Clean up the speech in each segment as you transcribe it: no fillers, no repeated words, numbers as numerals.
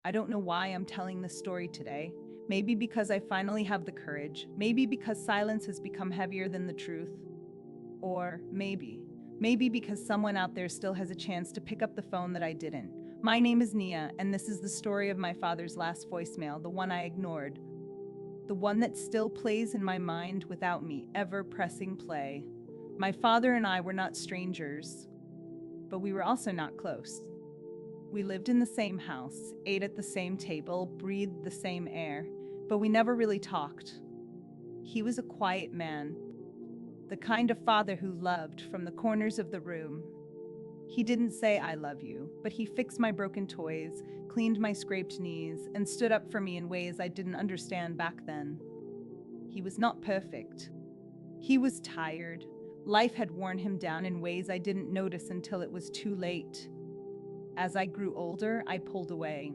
I don't know why I'm telling this story today. Maybe because I finally have the courage. Maybe because silence has become heavier than the truth. Or maybe because someone out there still has a chance to pick up the phone that I didn't. My name is Nia, and this is the story of my father's last voicemail, the one I ignored. The one that still plays in my mind without me ever pressing play. My father and I were not strangers, but we were also not close. We lived in the same house, ate at the same table, breathed the same air, but we never really talked. He was a quiet man, the kind of father who loved from the corners of the room. He didn't say, "I love you," but he fixed my broken toys, cleaned my scraped knees, and stood up for me in ways I didn't understand back then. He was not perfect. He was tired. Life had worn him down in ways I didn't notice until it was too late. As I grew older, I pulled away.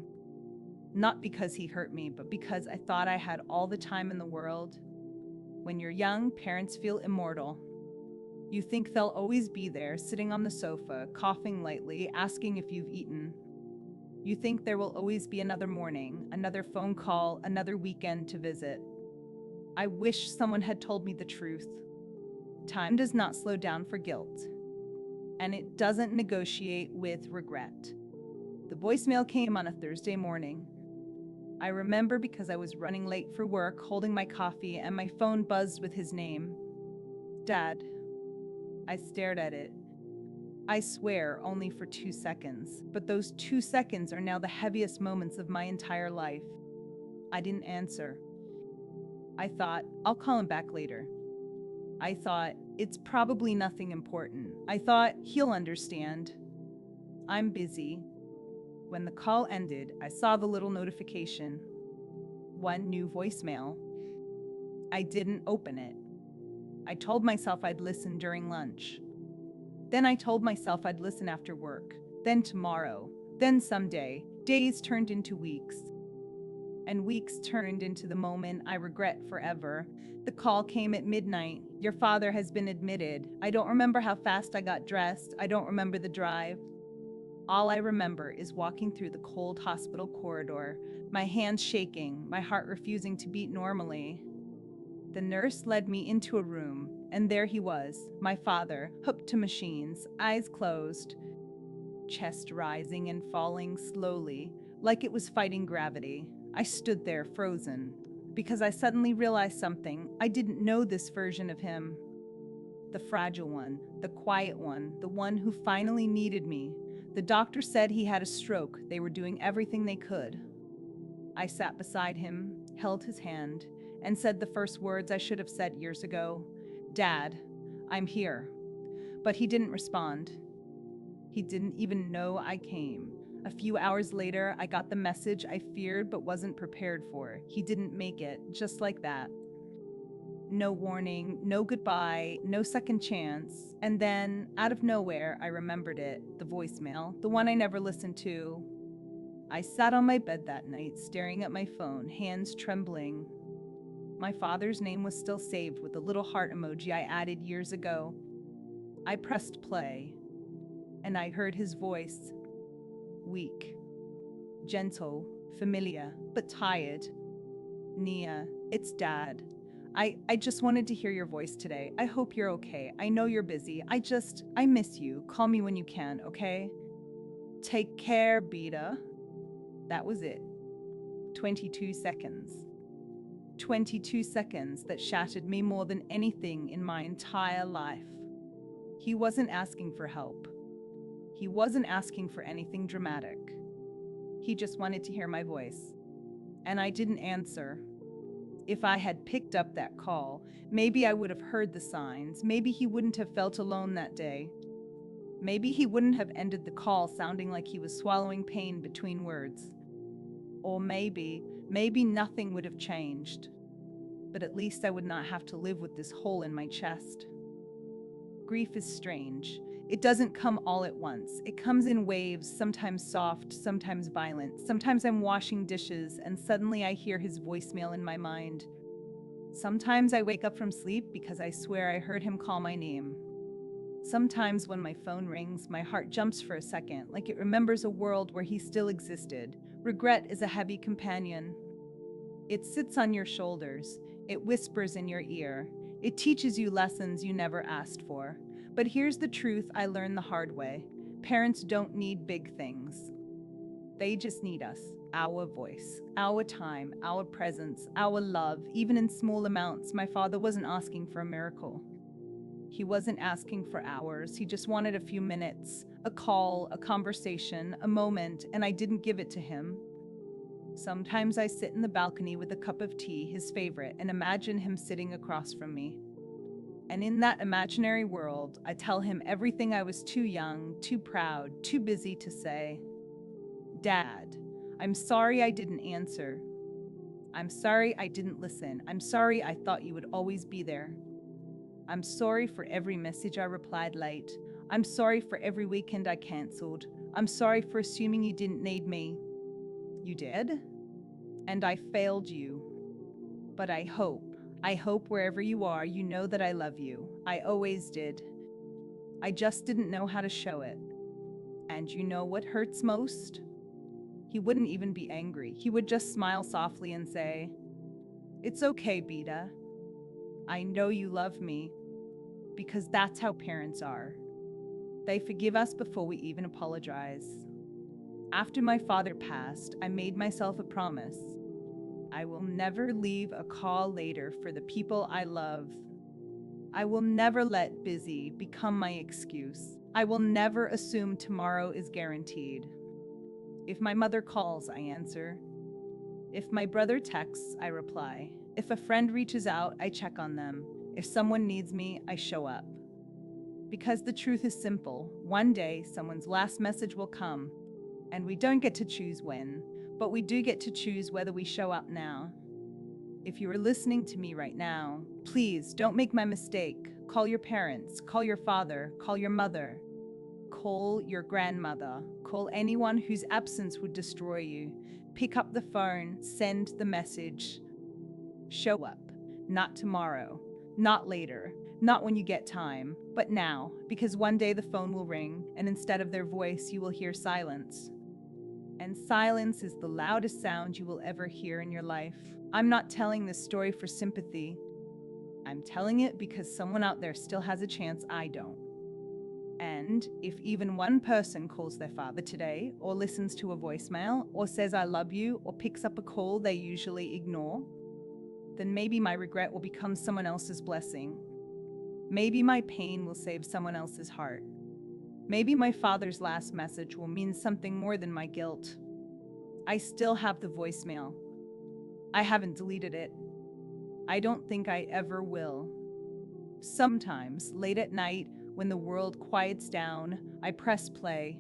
Not because he hurt me, but because I thought I had all the time in the world. When you're young, parents feel immortal. You think they'll always be there, sitting on the sofa, coughing lightly, asking if you've eaten. You think there will always be another morning, another phone call, another weekend to visit. I wish someone had told me the truth. Time does not slow down for guilt, and it doesn't negotiate with regret. The voicemail came on a Thursday morning. I remember because I was running late for work, holding my coffee, and my phone buzzed with his name. Dad. I stared at it. I swear, only for 2 seconds, but those 2 seconds are now the heaviest moments of my entire life. I didn't answer. I thought, I'll call him back later. I thought, it's probably nothing important. I thought, he'll understand. I'm busy. When the call ended, I saw the little notification. One new voicemail. I didn't open it. I told myself I'd listen during lunch. Then I told myself I'd listen after work. Then tomorrow. Then someday. Days turned into weeks. And weeks turned into the moment I regret forever. The call came at midnight. Your father has been admitted. I don't remember how fast I got dressed. I don't remember the drive. All I remember is walking through the cold hospital corridor, my hands shaking, my heart refusing to beat normally. The nurse led me into a room, and there he was, my father, hooked to machines, eyes closed, chest rising and falling slowly, like it was fighting gravity. I stood there frozen, because I suddenly realized something. I didn't know this version of him. The fragile one, the quiet one, the one who finally needed me. The doctor said he had a stroke. They were doing everything they could. I sat beside him, held his hand, and said the first words I should have said years ago. Dad, I'm here. But he didn't respond. He didn't even know I came. A few hours later, I got the message I feared but wasn't prepared for. He didn't make it, just like that. No warning, no goodbye, no second chance. And then, out of nowhere, I remembered it, the voicemail, the one I never listened to. I sat on my bed that night, staring at my phone, hands trembling. My father's name was still saved with the little heart emoji I added years ago. I pressed play, and I heard his voice. Weak, gentle, familiar, but tired. Nia, it's Dad. I just wanted to hear your voice today. I hope you're okay. I know you're busy. I miss you. Call me when you can, okay? Take care, Beta. That was it. 22 seconds. 22 seconds that shattered me more than anything in my entire life. He wasn't asking for help. He wasn't asking for anything dramatic. He just wanted to hear my voice. And I didn't answer. If I had picked up that call, maybe I would have heard the signs. Maybe he wouldn't have felt alone that day. Maybe he wouldn't have ended the call sounding like he was swallowing pain between words. Or maybe nothing would have changed. But at least I would not have to live with this hole in my chest. Grief is strange. It doesn't come all at once. It comes in waves, sometimes soft, sometimes violent. Sometimes I'm washing dishes and suddenly I hear his voicemail in my mind. Sometimes I wake up from sleep because I swear I heard him call my name. Sometimes when my phone rings, my heart jumps for a second, like it remembers a world where he still existed, Regret is a heavy companion. It sits on your shoulders, it whispers in your ear, it teaches you lessons you never asked for. But here's the truth I learned the hard way: parents don't need big things. They just need us, our voice, our time, our presence, our love, even in small amounts. My father wasn't asking for a miracle. He wasn't asking for hours. He just wanted a few minutes, a call, a conversation, a moment, and I didn't give it to him. Sometimes I sit in the balcony with a cup of tea, his favorite, and imagine him sitting across from me. And in that imaginary world, I tell him everything I was too young, too proud, too busy to say. Dad, I'm sorry I didn't answer. I'm sorry I didn't listen. I'm sorry I thought you would always be there. I'm sorry for every message I replied late. I'm sorry for every weekend I cancelled. I'm sorry for assuming you didn't need me. You did? And I failed you. But I hope wherever you are, you know that I love you. I always did. I just didn't know how to show it. And you know what hurts most? He wouldn't even be angry. He would just smile softly and say, "It's okay, Beta. I know you love me." Because that's how parents are. They forgive us before we even apologize. After my father passed, I made myself a promise. I will never leave a call later for the people I love. I will never let busy become my excuse. I will never assume tomorrow is guaranteed. If my mother calls, I answer. If my brother texts, I reply. If a friend reaches out, I check on them. If someone needs me, I show up. Because the truth is simple. One day, someone's last message will come, and we don't get to choose when, but we do get to choose whether we show up now. If you are listening to me right now, please don't make my mistake. Call your parents, call your father, call your mother, call your grandmother, call anyone whose absence would destroy you. Pick up the phone, send the message. Show up. Not tomorrow, not later, not when you get time, but now, because one day the phone will ring, and instead of their voice, you will hear silence. And silence is the loudest sound you will ever hear in your life. I'm not telling this story for sympathy. I'm telling it because someone out there still has a chance I don't. And if even one person calls their father today, or listens to a voicemail, or says I love you, or picks up a call they usually ignore, then maybe my regret will become someone else's blessing. Maybe my pain will save someone else's heart. Maybe my father's last message will mean something more than my guilt. I still have the voicemail. I haven't deleted it. I don't think I ever will. Sometimes, late at night, when the world quiets down, I press play.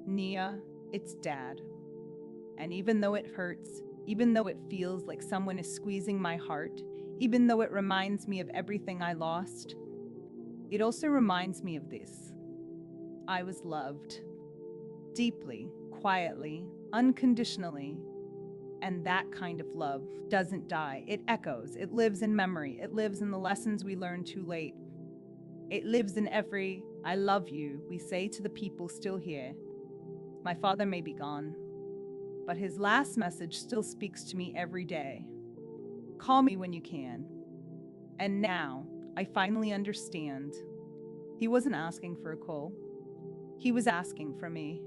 Nia, it's Dad. And even though it hurts, even though it feels like someone is squeezing my heart, even though it reminds me of everything I lost, it also reminds me of this. I was loved. Deeply, quietly, unconditionally. And that kind of love doesn't die. It echoes. It lives in memory. It lives in the lessons we learned too late. It lives in every "I love you" we say to the people still here. My father may be gone, but his last message still speaks to me every day. Call me when you can. And now, I finally understand. He wasn't asking for a call. He was asking for me.